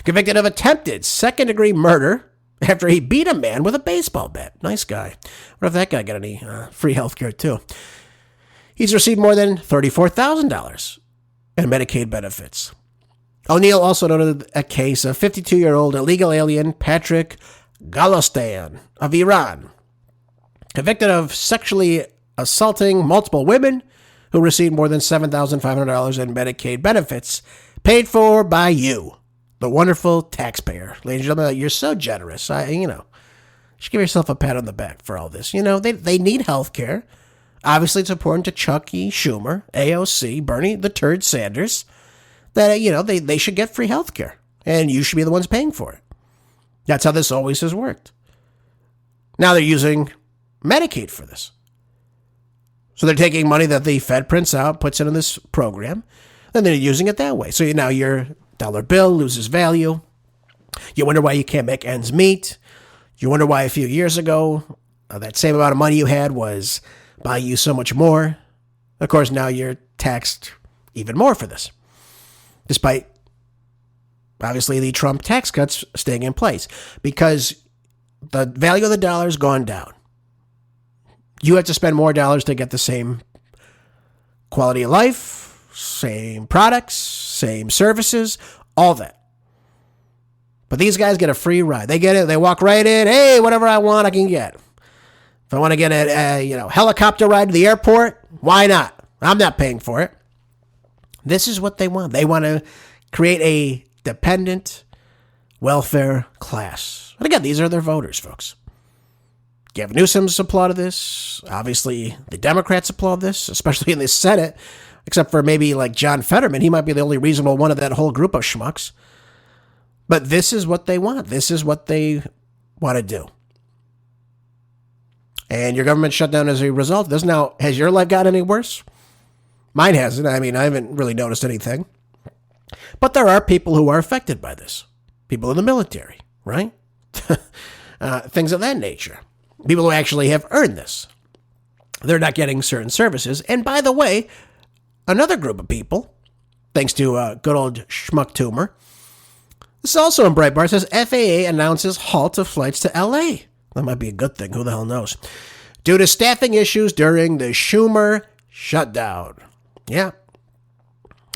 Convicted of attempted second-degree murder after he beat a man with a baseball bat. Nice guy. What if that guy got any free health care, too? He's received more than $34,000 in Medicaid benefits. O'Neill also noted a case of 52-year-old illegal alien Patrick Galostan of Iran, convicted of sexually assaulting multiple women who received more than $7,500 in Medicaid benefits, paid for by you, the wonderful taxpayer. Ladies and gentlemen, you're so generous. You should give yourself a pat on the back for all this. They need health care. Obviously, it's important to Chucky Schumer, AOC, Bernie the Turd Sanders, that, they should get free health care. And you should be the ones paying for it. That's how this always has worked. Now they're using Medicaid for this. So they're taking money that the Fed prints out, puts it in this program, and they're using it that way. So now your dollar bill loses value. You wonder why you can't make ends meet. You wonder why a few years ago, that same amount of money you had was buying you so much more. Of course, now you're taxed even more for this, despite, obviously, the Trump tax cuts staying in place, because the value of the dollar has gone down. You have to spend more dollars to get the same quality of life, same products, same services, all that. But these guys get a free ride. They get it. They walk right in. Hey, whatever I want, I can get. If I want to get a helicopter ride to the airport, why not? I'm not paying for it. This is what they want. They want to create a dependent welfare class. And again, these are their voters, folks. Gavin Newsom's applauded this. Obviously, the Democrats applaud this, especially in the Senate, except for maybe like John Fetterman. He might be the only reasonable one of that whole group of schmucks. But this is what they want. This is what they want to do. And your government shut down as a result. Has your life gotten any worse? Mine hasn't. I mean, I haven't really noticed anything. But there are people who are affected by this. People in the military, right? Things of that nature. People who actually have earned this. They're not getting certain services. And by the way, another group of people, thanks to good old Schmuck Toomer, this is also in Breitbart, says FAA announces halt of flights to LA. That might be a good thing. Who the hell knows? Due to staffing issues during the Schumer shutdown. Yeah.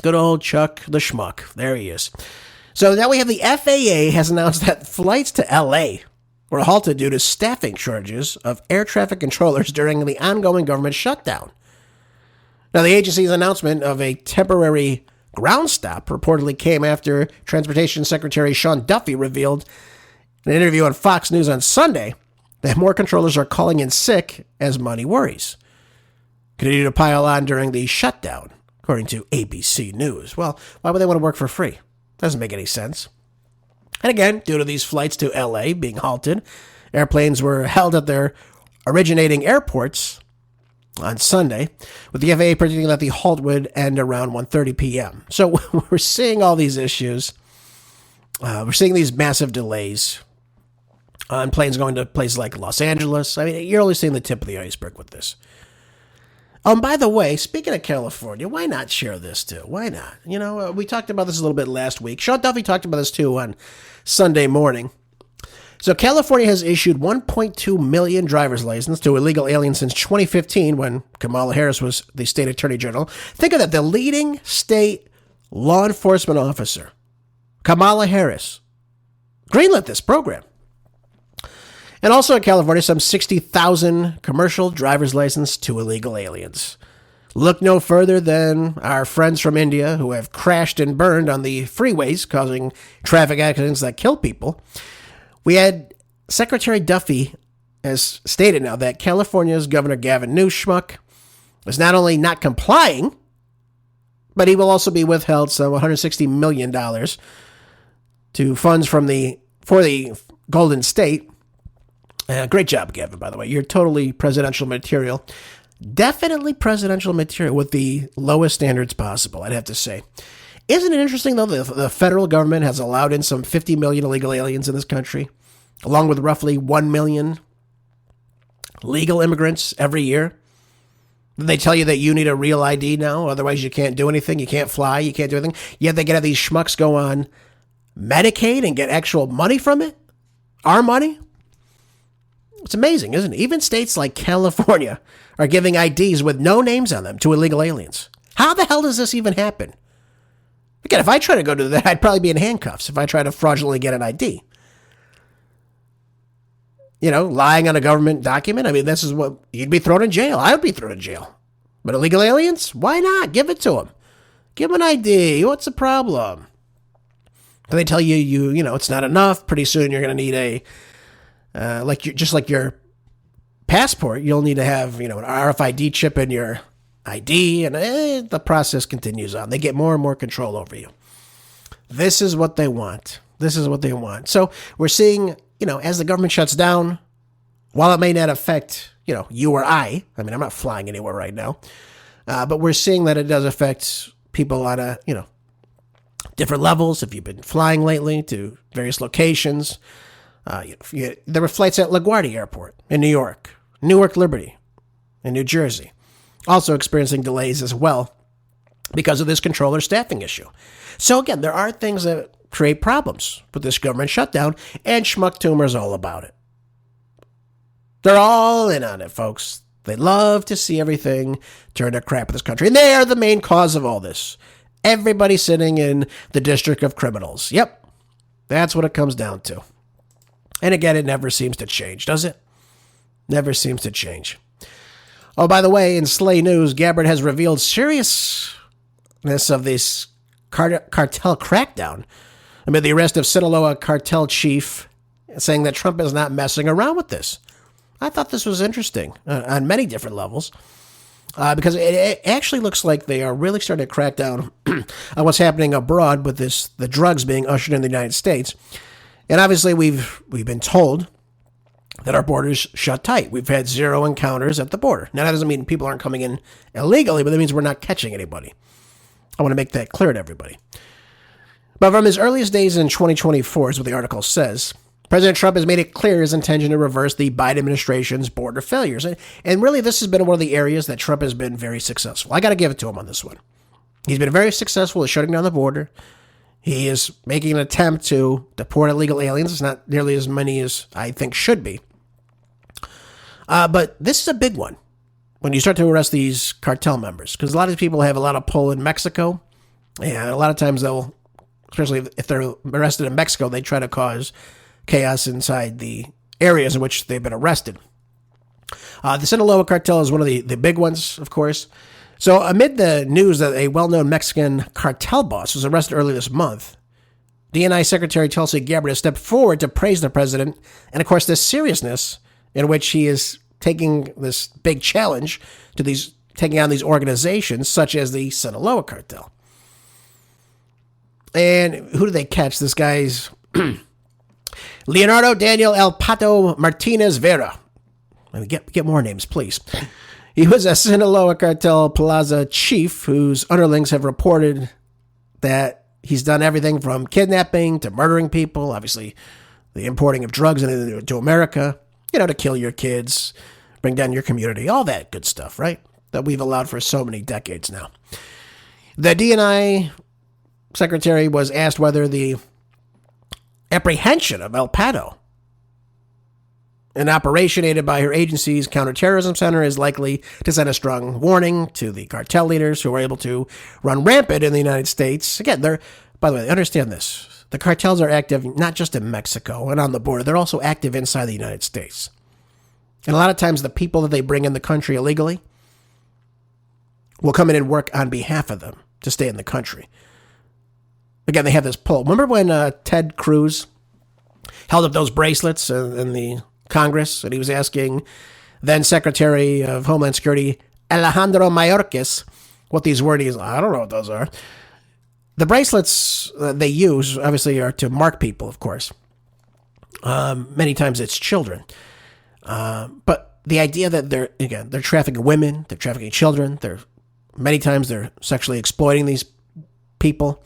Good old Chuck the Schmuck. There he is. So now we have the FAA has announced that flights to LA were halted due to staffing shortages of air traffic controllers during the ongoing government shutdown. Now, the agency's announcement of a temporary ground stop reportedly came after Transportation Secretary Sean Duffy revealed in an interview on Fox News on Sunday that more controllers are calling in sick as money worries continue to pile on during the shutdown, according to ABC News. Well, why would they want to work for free? Doesn't make any sense. And again, due to these flights to LA being halted, airplanes were held at their originating airports on Sunday, with the FAA predicting that the halt would end around 1:30 p.m. So we're seeing all these issues. We're seeing these massive delays on planes going to places like Los Angeles. I mean, you're only seeing the tip of the iceberg with this. By the way, speaking of California, why not share this too? Why not? We talked about this a little bit last week. Sean Duffy talked about this too on Sunday morning. So California has issued 1.2 million driver's licenses to illegal aliens since 2015 when Kamala Harris was the state attorney general. Think of that, the leading state law enforcement officer, Kamala Harris, greenlit this program. And also in California, some 60,000 commercial driver's licenses to illegal aliens. Look no further than our friends from India who have crashed and burned on the freeways, causing traffic accidents that kill people. We had Secretary Duffy has stated now that California's Governor Gavin Newsom is not only not complying, but he will also be withheld some $160 million to funds for the Golden State. Great job, Gavin, by the way. You're totally presidential material. Definitely presidential material with the lowest standards possible, I'd have to say. Isn't it interesting, though, that the federal government has allowed in some 50 million illegal aliens in this country, along with roughly 1 million legal immigrants every year? They tell you that you need a real ID now, otherwise you can't do anything, you can't fly, you can't do anything. Yet they can have these schmucks go on Medicaid and get actual money from it? Our money? It's amazing, isn't it? Even states like California are giving IDs with no names on them to illegal aliens. How the hell does this even happen? Again, if I try to go to that, I'd probably be in handcuffs if I try to fraudulently get an ID. Lying on a government document. I mean, this is what you'd be thrown in jail. I would be thrown in jail. But illegal aliens? Why not? Give it to them. Give them an ID. What's the problem? But they tell you, it's not enough. Pretty soon you're going to need just like your passport, you'll need to have, an RFID chip in your ID, and the process continues on. They get more and more control over you. This is what they want. So we're seeing, as the government shuts down, while it may not affect, you or I mean, I'm not flying anywhere right now, but we're seeing that it does affect people on a, different levels. If you've been flying lately to various locations, there were flights at LaGuardia Airport in New York, Newark Liberty in New Jersey, also experiencing delays as well because of this controller staffing issue. So again, there are things that create problems with this government shutdown, and Schmuck Toomer's all about it. They're all in on it, folks. They love to see everything turn to crap in this country, and they are the main cause of all this. Everybody sitting in the district of criminals. Yep, that's what it comes down to. And again, it never seems to change, does it? Never seems to change. Oh, by the way, in Slay News, Gabbard has revealed seriousness of this cartel crackdown amid the arrest of Sinaloa Cartel Chief, saying that Trump is not messing around with this. I thought this was interesting on many different levels, because it actually looks like they are really starting to crack down on what's happening abroad with the drugs being ushered in the United States. And obviously, we've been told that our borders shut tight. We've had 0 encounters at the border. Now, that doesn't mean people aren't coming in illegally, but that means we're not catching anybody. I want to make that clear to everybody. But from his earliest days in 2024, is what the article says, President Trump has made it clear his intention to reverse the Biden administration's border failures. And really, this has been one of the areas that Trump has been very successful. I got to give it to him on this one. He's been very successful at shutting down the border. He is making an attempt to deport illegal aliens. It's not nearly as many as I think should be. But this is a big one when you start to arrest these cartel members, because a lot of these people have a lot of pull in Mexico. And a lot of times they'll, especially if they're arrested in Mexico, they try to cause chaos inside the areas in which they've been arrested. The Sinaloa cartel is one of the big ones, of course. So amid the news that a well-known Mexican cartel boss was arrested earlier this month, DNI Secretary Tulsi Gabbard has stepped forward to praise the president and, of course, the seriousness in which he is taking this big challenge to taking on these organizations such as the Sinaloa cartel. And who do they catch? This guy's Leonardo Daniel El Pato Martinez Vera. Let me get more names, please. He was a Sinaloa Cartel Plaza chief whose underlings have reported that he's done everything from kidnapping to murdering people, obviously the importing of drugs into America, to kill your kids, bring down your community, all that good stuff, right? That we've allowed for so many decades now. The DNI secretary was asked whether the apprehension of El Pato, an operation aided by her agency's counterterrorism center, is likely to send a strong warning to the cartel leaders who are able to run rampant in the United States. Again, by the way, understand this. The cartels are active not just in Mexico and on the border, they're also active inside the United States. And a lot of times the people that they bring in the country illegally will come in and work on behalf of them to stay in the country. Again, they have this pull. Remember when Ted Cruz held up those bracelets in the Congress, and he was asking then Secretary of Homeland Security Alejandro Mayorkas what these wordings are? I don't know what those are. The bracelets they use, obviously, are to mark people, of course. Many times it's children. But the idea that they're trafficking women, they're trafficking children, many times they're sexually exploiting these people.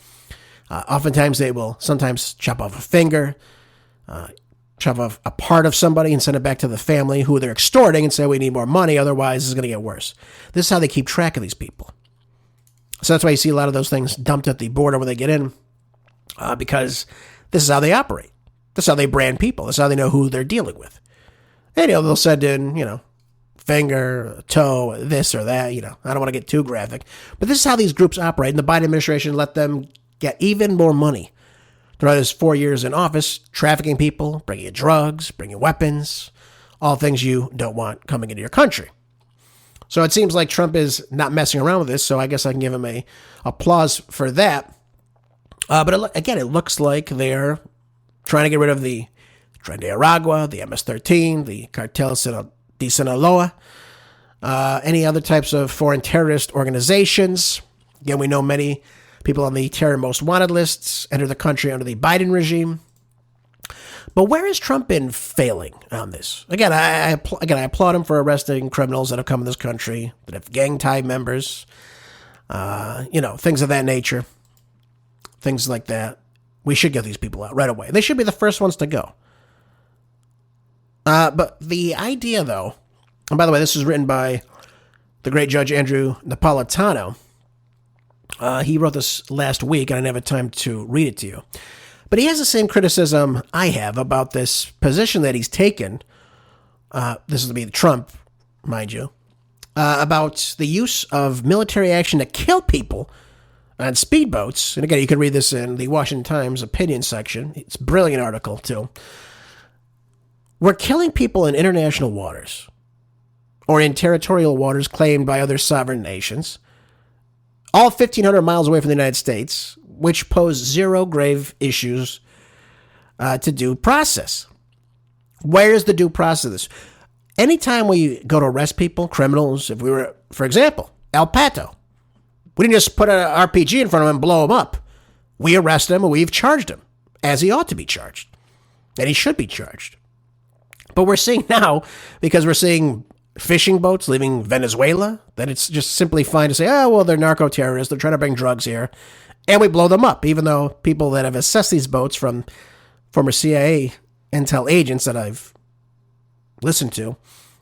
Oftentimes they will sometimes chop off a finger, chop off a part of somebody and send it back to the family who they're extorting and say, we need more money, otherwise it's going to get worse. This is how they keep track of these people. So that's why you see a lot of those things dumped at the border when they get in, because this is how they operate. This is how they brand people. This is how they know who they're dealing with. And, they'll send in, finger, toe, this or that, I don't want to get too graphic. But this is how these groups operate, and the Biden administration let them get even more money throughout his 4 years in office, trafficking people, bringing in drugs, bringing weapons, all things you don't want coming into your country. So it seems like Trump is not messing around with this, so I guess I can give him a applause for that. But again, it looks like they're trying to get rid of the Tren de Aragua, the MS-13, the Cartel de Sinaloa, any other types of foreign terrorist organizations. Again, we know many people on the terror most wanted lists enter the country under the Biden regime. But where has Trump been failing on this? Again, I applaud him for arresting criminals that have come in this country, that have gang tie members, things of that nature, things like that. We should get these people out right away. They should be the first ones to go. But the idea, though, and by the way, this is written by the great Judge Andrew Napolitano. He wrote this last week, and I didn't have time to read it to you. But he has the same criticism I have about this position that he's taken. This is to be Trump, mind you, about the use of military action to kill people on speedboats. And again, you can read this in the Washington Times opinion section. It's a brilliant article, too. We're killing people in international waters or in territorial waters claimed by other sovereign nations, all 1,500 miles away from the United States, which pose zero grave issues to due process. Where's the due process of this? Anytime we go to arrest people, criminals, if we were, for example, El Pato, we didn't just put an RPG in front of him and blow him up. We arrest him and we've charged him, as he ought to be charged. And he should be charged. But we're seeing now, because we're seeing fishing boats leaving Venezuela, that it's just simply fine to say, oh, well, they're narco-terrorists, they're trying to bring drugs here, and we blow them up, even though people that have assessed these boats from former CIA intel agents that I've listened to,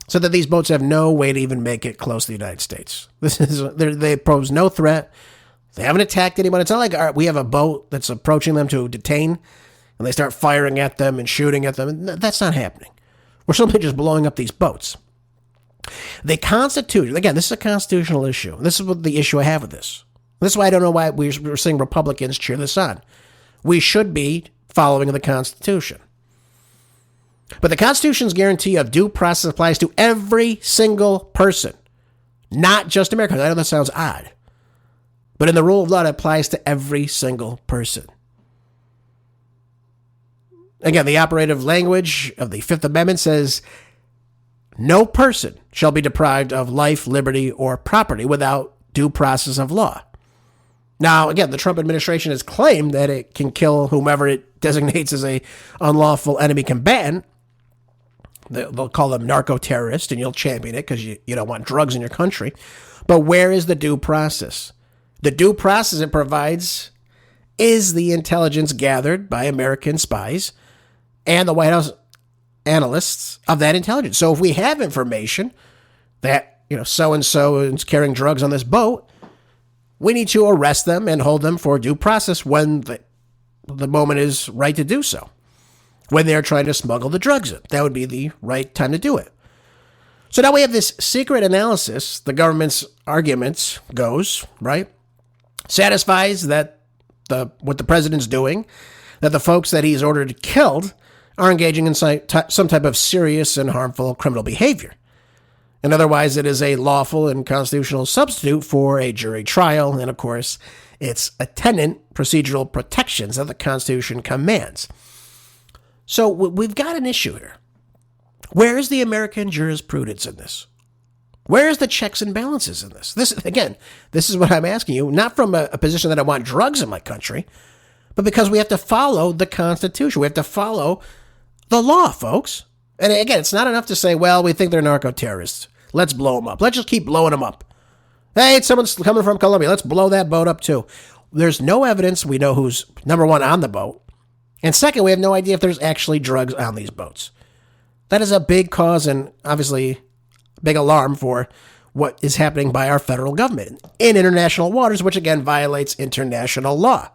said that these boats have no way to even make it close to the United States. They pose no threat. They haven't attacked anyone. It's not like we have a boat that's approaching them to detain, and they start firing at them and shooting at them. That's not happening. We're simply just blowing up these boats. The Constitution, again, this is a constitutional issue. This is what the issue I have with this. This is why I don't know why we're seeing Republicans cheer this on. We should be following the Constitution. But the Constitution's guarantee of due process applies to every single person, not just Americans. I know that sounds odd. But in the rule of law, it applies to every single person. Again, the operative language of the Fifth Amendment says, no person shall be deprived of life, liberty, or property without due process of law. Now, again, the Trump administration has claimed that it can kill whomever it designates as a unlawful enemy combatant. They'll call them narco-terrorists, and you'll champion it because you don't want drugs in your country. But where is the due process? The due process it provides is the intelligence gathered by American spies and the White House analysts of that intelligence. So if we have information that, so-and-so is carrying drugs on this boat, we need to arrest them and hold them for due process when the moment is right to do so. When they're trying to smuggle the drugs in. That would be the right time to do it. So now we have this secret analysis. The government's arguments goes, right? Satisfies that what the president's doing, that the folks that he's ordered killed are engaging in some type of serious and harmful criminal behavior. And otherwise, it is a lawful and constitutional substitute for a jury trial. And of course, its attendant procedural protections that the Constitution commands. So we've got an issue here. Where is the American jurisprudence in this? Where is the checks and balances in this? This is what I'm asking you, not from a position that I want drugs in my country, but because we have to follow the Constitution. We have to follow the law, folks. And again, it's not enough to say, well, we think they're narco-terrorists. Let's blow them up. Let's just keep blowing them up. Hey, someone's coming from Colombia. Let's blow that boat up too. There's no evidence we know who's, number one, on the boat. And second, we have no idea if there's actually drugs on these boats. That is a big cause and obviously big alarm for what is happening by our federal government in international waters, which again violates international law.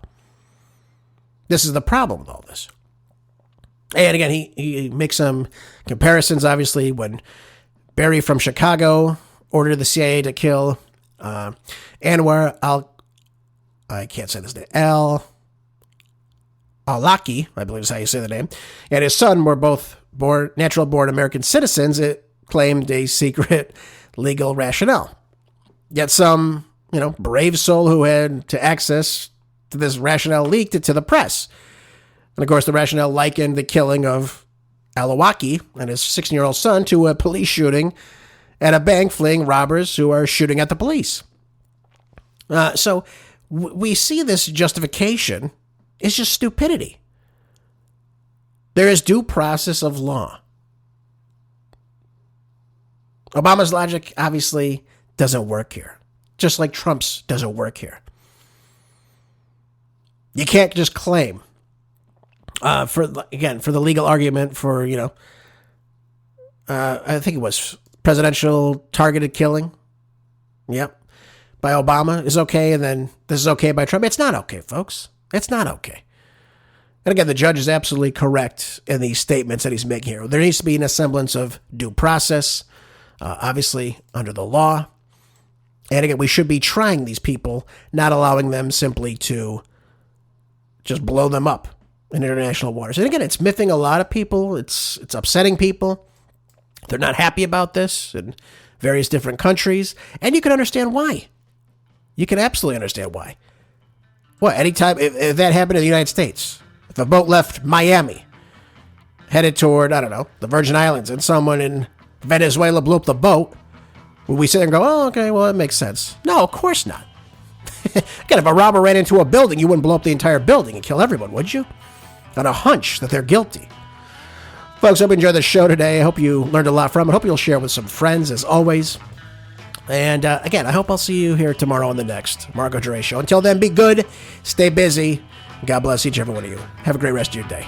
This is the problem with all this. And again, he makes some comparisons, obviously, when Barry from Chicago ordered the CIA to kill Anwar I can't say this name, al-Awlaki, I believe is how you say the name, and his son were both natural-born American citizens. It claimed a secret legal rationale. Yet some, brave soul who had access to this rationale leaked it to the press. And of course, the rationale likened the killing of al-Awlaki and his 16-year-old son to a police shooting at a bank, fleeing robbers who are shooting at the police. So we see this justification is just stupidity. There is due process of law. Obama's logic obviously doesn't work here, just like Trump's doesn't work here. You can't just claim, for the legal argument for, I think it was presidential targeted killing. Yep. By Obama is okay, and then this is okay by Trump. It's not okay, folks. It's not okay. And again, the judge is absolutely correct in these statements that he's making here. There needs to be a semblance of due process, obviously under the law. And again, we should be trying these people, not allowing them simply to just blow them up in international waters. And again, it's miffing a lot of people. It's upsetting people. They're not happy about this in various different countries. And you can understand why. You can absolutely understand why. What, anytime, if that happened in the United States, if a boat left Miami, headed toward, I don't know, the Virgin Islands, and someone in Venezuela blew up the boat, would we sit there and go, oh, okay, well, it makes sense? No, of course not. Again, if a robber ran into a building, you wouldn't blow up the entire building and kill everyone, would you? On a hunch that they're guilty. Folks, I hope you enjoyed the show today. I hope you learned a lot from it. I hope you'll share with some friends, as always. And again, I hope I'll see you here tomorrow on the next Marco Dre Show. Until then, be good, stay busy. God bless each and every one of you. Have a great rest of your day.